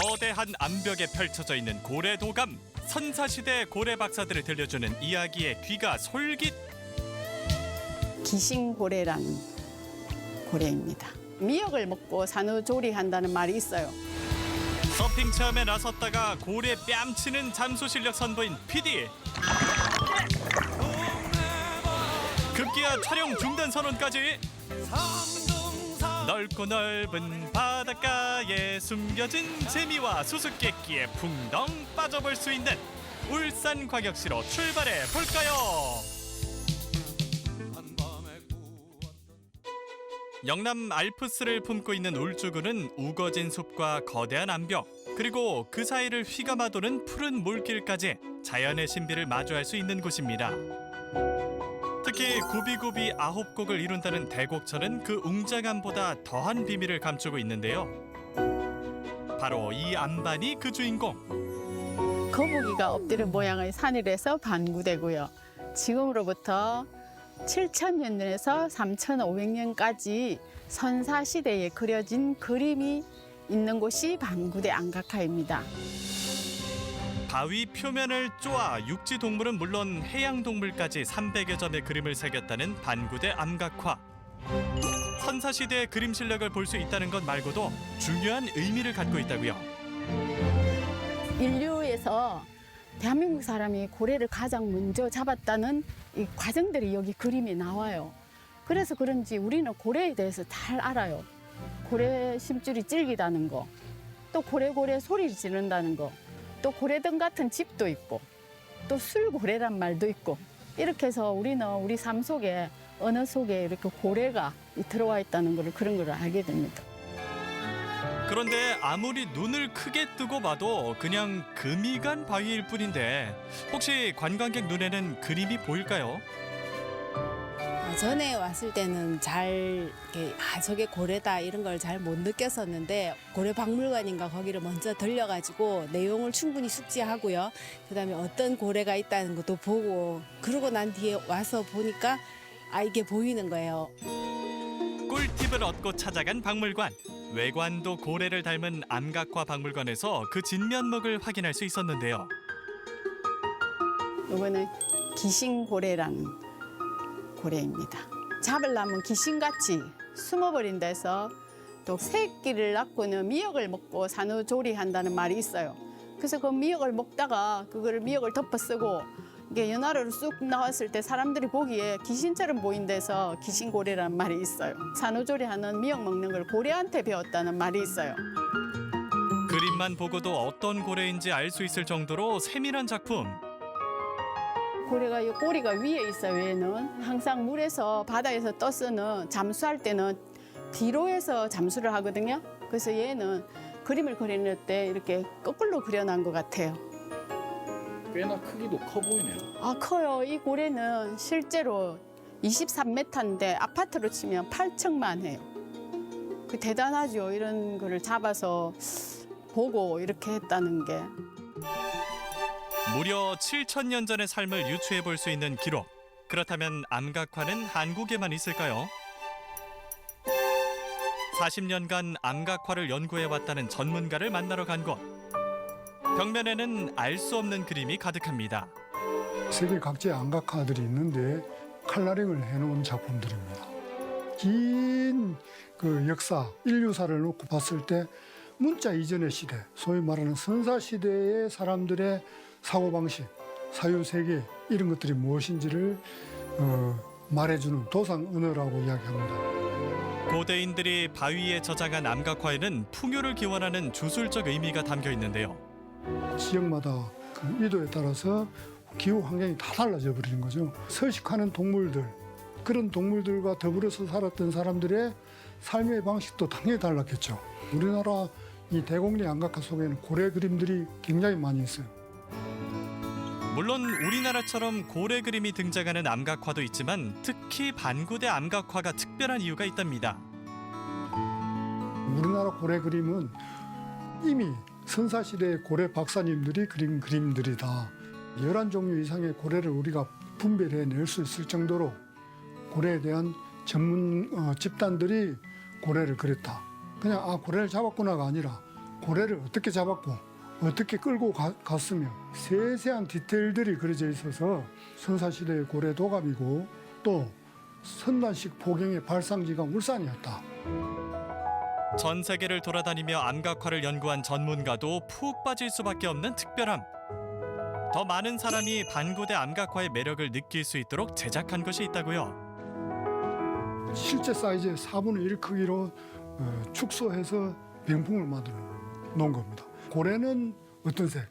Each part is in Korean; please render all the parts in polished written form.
거대한 암벽에 펼쳐져 있는 고래도감. 선사시대 고래 박사들을 들려주는 이야기에 귀가 솔깃. 기신고래라는 고래입니다. 미역을 먹고 산후조리한다는 말이 있어요. 서핑 체험에 나섰다가 고래 뺨치는 잠수 실력 선보인 PD. 급기야 촬영 중단 선언까지. 넓고 넓은 바닷가에 숨겨진 재미와 수수께끼에 풍덩 빠져볼 수 있는 울산광역시로 출발해 볼까요? 영남 알프스를 품고 있는 울주군은 우거진 숲과 거대한 암벽, 그리고 그 사이를 휘감아 도는 푸른 물길까지 자연의 신비를 마주할 수 있는 곳입니다. 특히 구비구비 9곡을 이룬다는 대곡천은 그 웅장함보다 더한 비밀을 감추고 있는데요. 바로 이 안반이 그 주인공. 거북이가 엎드린 모양의 산이라서 반구되고요. 지금으로부터 7,000년에서 3,500년까지 선사시대에 그려진 그림이 있는 곳이 반구대 안각화입니다. 바위 표면을 쪼아 육지 동물은 물론 해양 동물까지 300여 점의 그림을 새겼다는 반구대 암각화. 선사시대의 그림 실력을 볼 수 있다는 것 말고도 중요한 의미를 갖고 있다고요. 인류에서 대한민국 사람이 고래를 가장 먼저 잡았다는 이 과정들이 여기 그림에 나와요. 그래서 그런지 우리는 고래에 대해서 잘 알아요. 고래 심줄이 질기다는 거, 또 고래고래 소리를 지른다는 거, 또 고래등 같은 집도 있고, 또 술고래란 말도 있고, 이렇게 해서 우리는 우리 삶 속에 언어 속에 이렇게 고래가 들어와 있다는 걸, 그런 걸 알게 됩니다. 그런데 아무리 눈을 크게 뜨고 봐도 그냥 금이 간 바위일 뿐인데 혹시 관광객 눈에는 그림이 보일까요? 전에 왔을 때는 잘 이렇게 저게 고래다 이런 걸 잘 못 느꼈었는데 고래박물관인가 거기를 먼저 들려가지고 내용을 충분히 숙지하고요. 그다음에 어떤 고래가 있다는 것도 보고 그러고 난 뒤에 와서 보니까 이게 보이는 거예요. 꿀팁을 얻고 찾아간 박물관. 외관도 고래를 닮은 암각화 박물관에서 그 진면목을 확인할 수 있었는데요. 이거는 기신고래라는 고래입니다. 잡으려면 귀신같이 숨어버린 데서 또 새끼를 낳고는 미역을 먹고 산후조리한다는 말이 있어요. 그래서 그 미역을 먹다가 그거를 미역을 덮어 쓰고 이게 연하로로 쑥 나왔을 때 사람들이 보기에 귀신처럼 보인 데서 기신고래라는 말이 있어요. 산후조리하는 미역 먹는 걸 고래한테 배웠다는 말이 있어요. 그림만 보고도 어떤 고래인지 알 수 있을 정도로 세밀한 작품. 고래가 이 꼬리가 위에 있어요. 얘는 항상 물에서 바다에서 떠서는 잠수할 때는 뒤로 해서 잠수를 하거든요. 그래서 얘는 그림을 그리는 때 이렇게 거꾸로 그려놓은 것 같아요. 꽤나 크기도 커 보이네요. 커요. 이 고래는 실제로 23m인데 아파트로 치면 8층만 해요. 그 대단하죠. 이런 거를 잡아서 보고 이렇게 했다는 게. 무려 7,000년 전의 삶을 유추해 볼 수 있는 기록. 그렇다면 암각화는 한국에만 있을까요? 40년간 암각화를 연구해 왔다는 전문가를 만나러 간 곳. 벽면에는 알 수 없는 그림이 가득합니다. 세계 각지의 암각화들이 있는데 컬러링을 해놓은 작품들입니다. 긴 그 역사, 인류사를 놓고 봤을 때 문자 이전의 시대, 소위 말하는 선사시대의 사람들의 사고방식, 사유세계 이런 것들이 무엇인지를 말해주는 도상 언어라고 이야기합니다. 고대인들이 바위에 저장한 암각화에는 풍요를 기원하는 주술적 의미가 담겨 있는데요. 지역마다 그 의도에 따라서 기후 환경이 다 달라져 버리는 거죠. 서식하는 동물들, 그런 동물들과 더불어서 살았던 사람들의 삶의 방식도 당연히 달랐겠죠. 우리나라 이 대곡리 암각화 속에는 고래 그림들이 굉장히 많이 있어요. 물론 우리나라처럼 고래 그림이 등장하는 암각화도 있지만 특히 반구대 암각화가 특별한 이유가 있답니다. 우리나라 고래 그림은 이미 선사시대의 고래 박사님들이 그린 그림들이다. 11종류 이상의 고래를 우리가 분별해낼 수 있을 정도로 고래에 대한 전문 집단들이 고래를 그렸다. 그냥 고래를 잡았구나가 아니라 고래를 어떻게 잡았고 어떻게 끌고 갔으며 세세한 디테일들이 그려져 있어서 선사시대의 고래 도감이고 또 선단식 포경의 발상지가 울산이었다. 전 세계를 돌아다니며 암각화를 연구한 전문가도 푹 빠질 수밖에 없는 특별함. 더 많은 사람이 반고대 암각화의 매력을 느낄 수 있도록 제작한 것이 있다고요. 실제 사이즈의 4분의 1 크기로 축소해서 병풍을 만들어 놓은 겁니다. 고래는 어떤 색,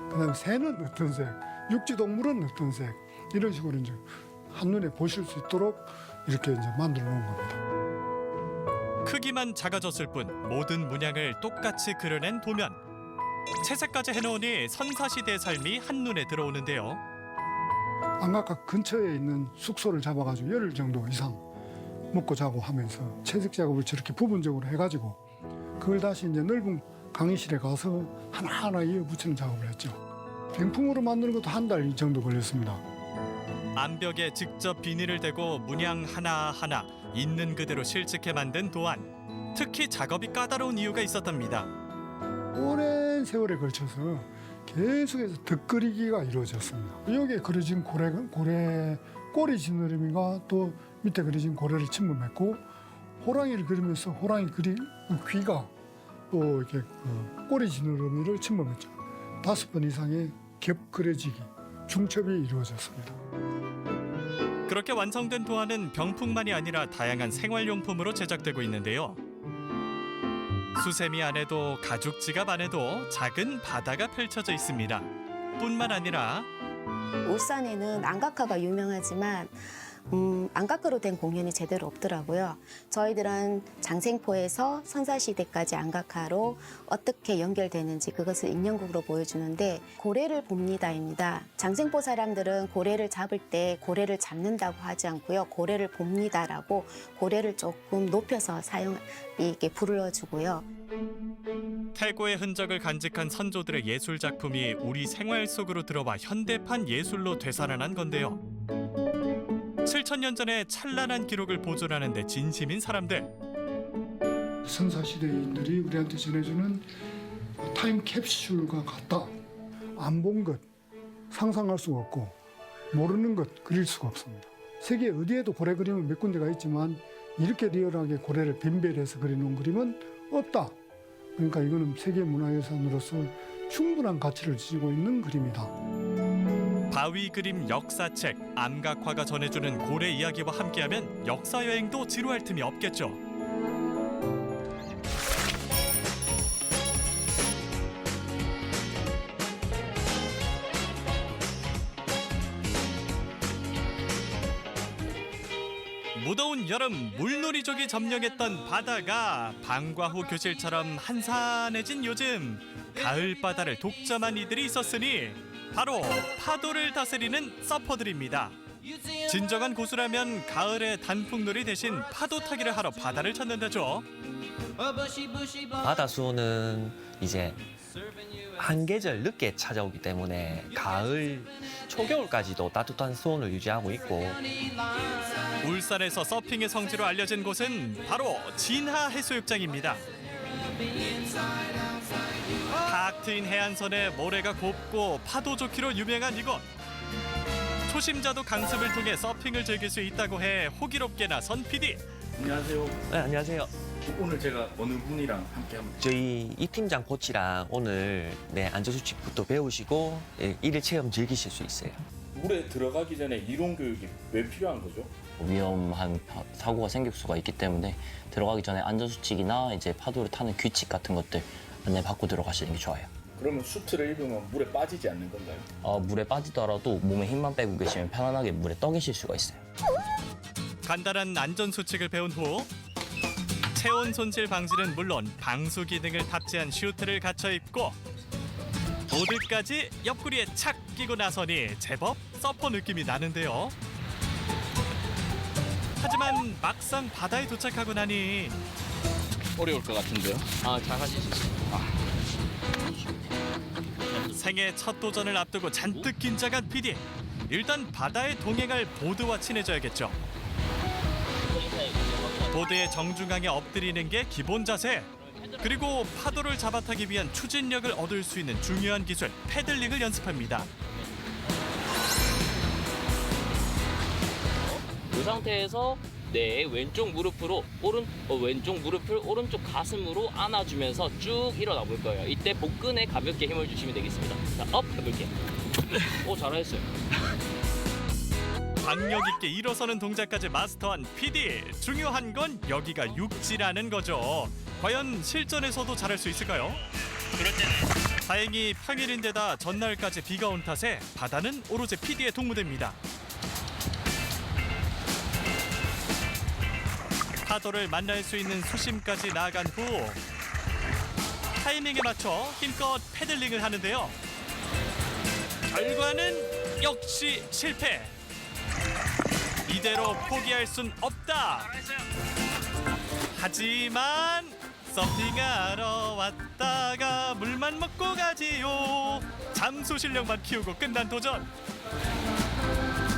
그다음에 새는 어떤 색, 육지동물은 어떤 색 이런 식으로 이제 한눈에 보실 수 있도록 이렇게 이제 만들어 놓은 겁니다. 크기만 작아졌을 뿐 모든 문양을 똑같이 그려낸 도면. 채색까지 해놓으니 선사시대의 삶이 한눈에 들어오는데요. 안각화 근처에 있는 숙소를 잡아가지고 열흘 정도 이상 먹고 자고 하면서 채색 작업을 저렇게 부분적으로 해가지고 그걸 다시 이제 넓은 강의실에 가서 하나하나 이어붙이는 작업을 했죠. 병풍으로 만드는 것도 한 달 정도 걸렸습니다. 암벽에 직접 비닐을 대고 문양 하나하나 있는 그대로 실측해 만든 도안. 특히 작업이 까다로운 이유가 있었답니다. 오랜 세월에 걸쳐서 계속해서 덧그리기가 이루어졌습니다. 여기에 그려진 고래 꼬리 지느러미가 또 밑에 그려진 고래를 침범했고 호랑이를 그리면서 호랑이 귀가 또 이렇게 꼬리 지느러미를 침범했죠. 5번 이상의 겹 그려지기, 중첩이 이루어졌습니다. 그렇게 완성된 도안은 병풍만이 아니라 다양한 생활용품으로 제작되고 있는데요. 수세미 안에도 가죽 지갑 안에도 작은 바다가 펼쳐져 있습니다. 뿐만 아니라 울산에는 안각화가 유명하지만 안각화로 된 공연이 제대로 없더라고요. 저희들은 장생포에서 선사시대까지 안각화로 어떻게 연결되는지 그것을 인형극으로 보여주는데 고래를 봅니다입니다. 장생포 사람들은 고래를 잡을 때 고래를 잡는다고 하지 않고요. 고래를 봅니다라고 고래를 조금 높여서 이렇게 불러주고요. 태고의 흔적을 간직한 선조들의 예술 작품이 우리 생활 속으로 들어와 현대판 예술로 되살아난 건데요. 7,000년 전의 찬란한 기록을 보존하는 데 진심인 사람들. 선사시대인들이 우리한테 전해주는 타임캡슐과 같다. 안 본 것, 상상할 수가 없고 모르는 것 그릴 수가 없습니다. 세계 어디에도 고래 그림은 몇 군데가 있지만 이렇게 리얼하게 고래를 변별해서 그려놓은 그림은 없다. 그러니까 이거는 세계문화유산으로서 충분한 가치를 지니고 있는 그림이다. 바위 그림 역사책, 암각화가 전해주는 고래 이야기와 함께하면 역사여행도 지루할 틈이 없겠죠. 무더운 여름 물놀이족이 점령했던 바다가 방과 후 교실처럼 한산해진 요즘 가을 바다를 독점한 이들이 있었으니 바로 파도를 다스리는 서퍼들입니다. 진정한 고수라면 가을에 단풍놀이 대신 파도 타기를 하러 바다를 찾는다죠. 바다 수온은 이제 한 계절 늦게 찾아오기 때문에 가을 초겨울까지도 따뜻한 수온을 유지하고 있고 울산에서 서핑의 성지로 알려진 곳은 바로 진하 해수욕장입니다. 탁 트인 해안선에 모래가 곱고 파도 좋기로 유명한 이곳. 초심자도 강습을 통해 서핑을 즐길 수 있다고 해 호기롭게 나선 PD. 안녕하세요. 네, 안녕하세요. 오늘 제가 어느 분이랑 함께 합니다. 저희 이 팀장 코치랑 오늘 안전수칙부터 배우시고 일일 체험 즐기실 수 있어요. 물에 들어가기 전에 이론 교육이 왜 필요한 거죠? 위험한 사고가 생길 수가 있기 때문에 들어가기 전에 안전수칙이나 이제 파도를 타는 규칙 같은 것들 안내받고 들어가시는 게 좋아요. 그러면 수트를 입으면 물에 빠지지 않는 건가요? 물에 빠지더라도 몸에 힘만 빼고 계시면 편안하게 물에 떠 계실 수가 있어요. 간단한 안전 수칙을 배운 후 체온 손실 방지는 물론 방수 기능을 탑재한 슈트를 갖춰 입고 보드까지 옆구리에 착 끼고 나서니 제법 서퍼 느낌이 나는데요. 하지만 막상 바다에 도착하고 나니 어려울 것 같은데요? 잘 하실 수 있어요. 생애 첫 도전을 앞두고 잔뜩 긴장한 PD. 일단 바다에 동행할 보드와 친해져야겠죠. 보드의 정중앙에 엎드리는 게 기본 자세. 그리고 파도를 잡아타기 위한 추진력을 얻을 수 있는 중요한 기술 패들링을 연습합니다. 이 상태에서 내 왼쪽 무릎으로 왼쪽 무릎을 오른쪽 가슴으로 안아주면서 쭉 일어나 볼 거예요. 이때 복근에 가볍게 힘을 주시면 되겠습니다. 자, 업 해볼게요. 오, 잘하셨어요. 박력 있게 일어서는 동작까지 마스터한 PD. 중요한 건 여기가 육지라는 거죠. 과연 실전에서도 잘할 수 있을까요? 다행히 평일인데다 전날까지 비가 온 탓에 바다는 오로지 PD의 동무대입니다. 파도를 만날 수 있는 수심까지 나아간 후 타이밍에 맞춰 힘껏 패들링을 하는데요. 결과는 역시 실패. 이대로 포기할 순 없다. 하지만 서핑하러 왔다가 물만 먹고 가지요. 잠수 실력만 키우고 끝난 도전.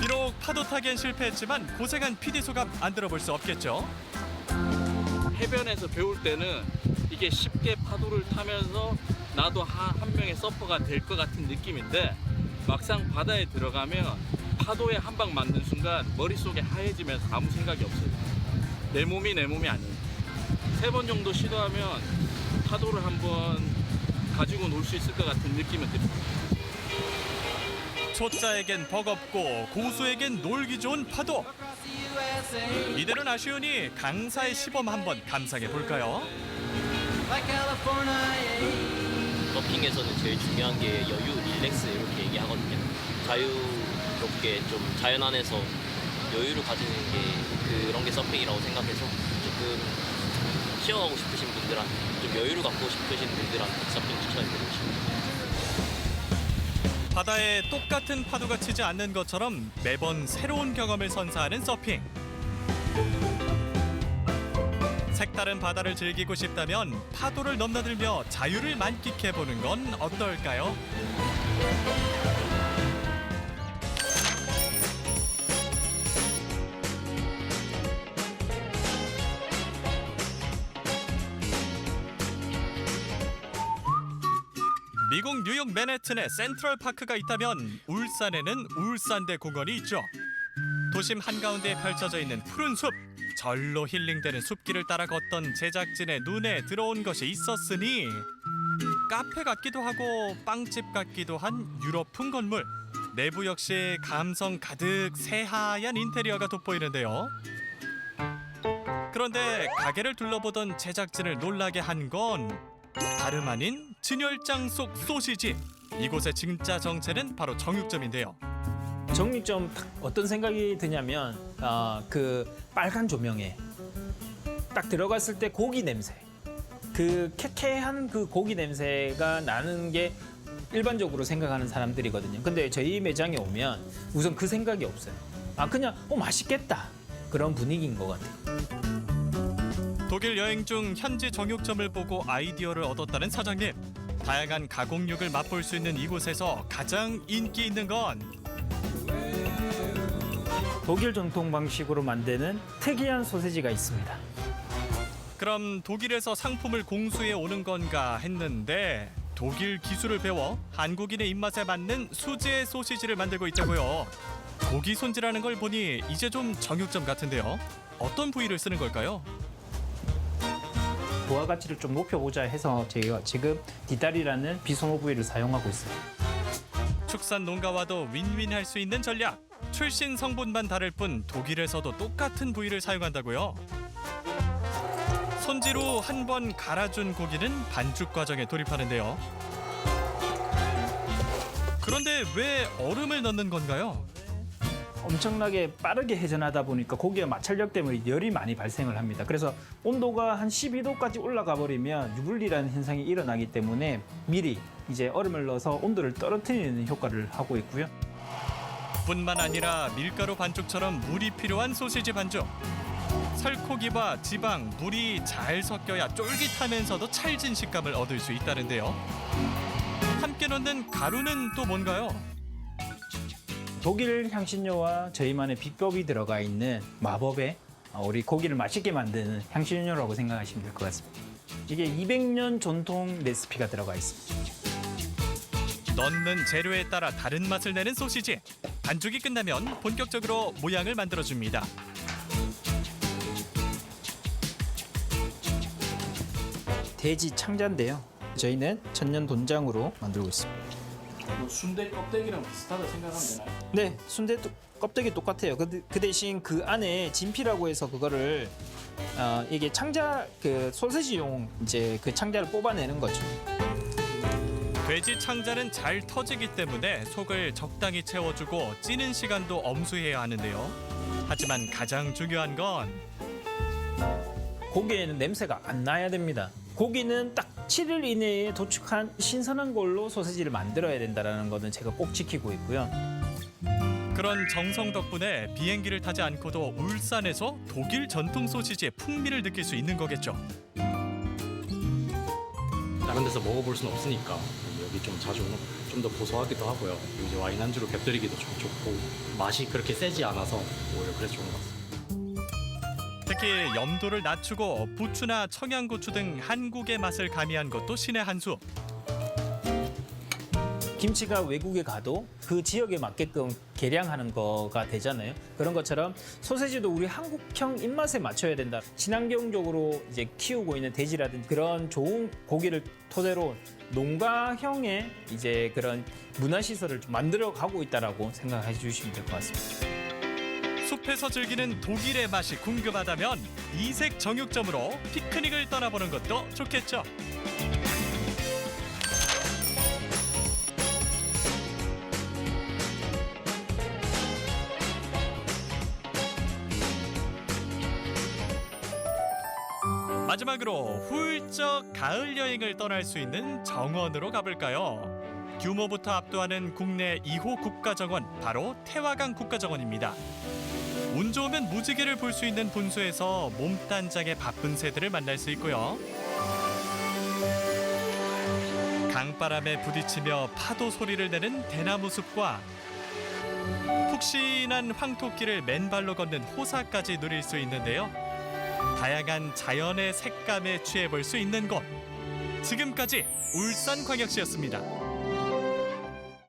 비록 파도 타기엔 실패했지만 고생한 PD 소감 안 들어볼 수 없겠죠. 해변에서 배울 때는 이게 쉽게 파도를 타면서 나도 한 명의 서퍼가 될 것 같은 느낌인데 막상 바다에 들어가면 파도에 한 방 맞는 순간 머릿속에 하얘지면서 아무 생각이 없어요. 내 몸이 아니에요. 3번 정도 시도하면 파도를 한번 가지고 놀 수 있을 것 같은 느낌은 듭니다. 초짜에겐 버겁고 고수에겐 놀기 좋은 파도. 이대로는 아쉬우니 강사의 시범 한번 감상해 볼까요? 서핑에서는 제일 중요한 게 여유, 릴렉스 이렇게 얘기하거든요. 자유롭게 좀 자연 안에서 여유를 가지는 게 그런 게 서핑이라고 생각해서 조금 쉬어가고 싶으신 분들한테 좀 여유를 갖고 싶으신 분들한테 서핑 추천해드리고 싶습니다. 바다에 똑같은 파도가 치지 않는 것처럼 매번 새로운 경험을 선사하는 서핑. 색다른 바다를 즐기고 싶다면 파도를 넘나들며 자유를 만끽해보는 건 어떨까요? 미국 뉴욕 맨해튼에 센트럴파크가 있다면 울산에는 울산대 공원이 있죠. 도심 한가운데에 펼쳐져 있는 푸른 숲. 절로 힐링되는 숲길을 따라 걷던 제작진의 눈에 들어온 것이 있었으니 카페 같기도 하고 빵집 같기도 한 유럽풍 건물. 내부 역시 감성 가득 새하얀 인테리어가 돋보이는데요. 그런데 가게를 둘러보던 제작진을 놀라게 한 건 다름 아닌 진열장 속 소시지. 이곳의 진짜 정체는 바로 정육점인데요. 정육점 어떤 생각이 드냐면 그 빨간 조명에 딱 들어갔을 때 고기 냄새, 그 쾌쾌한 그 고기 냄새가 나는 게 일반적으로 생각하는 사람들이거든요. 근데 저희 매장에 오면 우선 그 생각이 없어요. 그냥 맛있겠다 그런 분위기인 것 같아요. 독일 여행 중 현지 정육점을 보고 아이디어를 얻었다는 사장님. 다양한 가공육을 맛볼 수 있는 이곳에서 가장 인기 있는 건 독일 전통 방식으로 만드는 특이한 소세지가 있습니다. 그럼 독일에서 상품을 공수해 오는 건가 했는데 독일 기술을 배워 한국인의 입맛에 맞는 수제 소시지를 만들고 있다고요. 고기 손질하는 걸 보니 이제 좀 정육점 같은데요. 어떤 부위를 쓰는 걸까요? 부가가치를 좀 높여보자 해서 저희가 지금 뒷다리라는 비소모 부위를 사용하고 있어요. 축산 농가와도 윈윈할 수 있는 전략. 출신 성분만 다를 뿐 독일에서도 똑같은 부위를 사용한다고요. 손질 후 한 번 갈아준 고기는 반죽 과정에 돌입하는데요. 그런데 왜 얼음을 넣는 건가요? 엄청나게 빠르게 회전하다 보니까 고기의 마찰력 때문에 열이 많이 발생을 합니다. 그래서 온도가 한 12도까지 올라가 버리면 유불리라는 현상이 일어나기 때문에 미리 이제 얼음을 넣어서 온도를 떨어뜨리는 효과를 하고 있고요. 뿐만 아니라 밀가루 반죽처럼 물이 필요한 소시지 반죽. 살코기와 지방, 물이 잘 섞여야 쫄깃하면서도 찰진 식감을 얻을 수 있다는데요. 함께 넣는 가루는 또 뭔가요? 독일 향신료와 저희만의 비법이 들어가 있는 마법의 우리 고기를 맛있게 만드는 향신료라고 생각하시면 될 것 같습니다. 이게 200년 전통 레시피가 들어가 있습니다. 넣는 재료에 따라 다른 맛을 내는 소시지. 반죽이 끝나면 본격적으로 모양을 만들어줍니다. 돼지 창자인데요. 저희는 천년 돈장으로 만들고 있습니다. 순대 껍데기랑 비슷하다 생각하면 되나요? 네, 순대 껍데기 똑같아요. 그 대신 그 안에 진피라고 해서 그거를 이게 창자 그 소세지용 이제 그 창자를 뽑아내는 거죠. 돼지 창자는 잘 터지기 때문에 속을 적당히 채워주고 찌는 시간도 엄수해야 하는데요. 하지만 가장 중요한 건 고기에는 냄새가 안 나야 됩니다. 고기는 딱 7일 이내에 도축한 신선한 걸로 소세지를 만들어야 된다는 거는 제가 꼭 지키고 있고요. 그런 정성 덕분에 비행기를 타지 않고도 울산에서 독일 전통 소시지의 풍미를 느낄 수 있는 거겠죠. 다른 데서 먹어볼 수는 없으니까 여기 좀 자주 좀 더 고소하기도 하고요. 그리고 이제 와인 안주로 곁들이기도 좀 좋고 맛이 그렇게 세지 않아서 오히려 그래서 좋은 것 같습니다. 특히 염도를 낮추고 부추나 청양고추 등 한국의 맛을 가미한 것도 신의 한 수. 김치가 외국에 가도 그 지역에 맞게끔 개량하는 거가 되잖아요. 그런 것처럼 소세지도 우리 한국형 입맛에 맞춰야 된다. 친환경적으로 이제 키우고 있는 돼지라든지 그런 좋은 고기를 토대로 농가형의 이제 그런 문화시설을 좀 만들어 가고 있다라고 생각해 주시면 될 것 같습니다. 숲에서 즐기는 독일의 맛이 궁금하다면 이색 정육점으로 피크닉을 떠나보는 것도 좋겠죠. 마지막으로 훌쩍 가을 여행을 떠날 수 있는 정원으로 가볼까요? 규모부터 압도하는 국내 2호 국가정원, 바로 태화강 국가정원입니다. 운 좋으면 무지개를 볼 수 있는 분수에서 몸단장의 바쁜 새들을 만날 수 있고요. 강바람에 부딪히며 파도 소리를 내는 대나무 숲과 푹신한 황토길을 맨발로 걷는 호사까지 누릴 수 있는데요. 다양한 자연의 색감에 취해볼 수 있는 곳. 지금까지 울산광역시였습니다.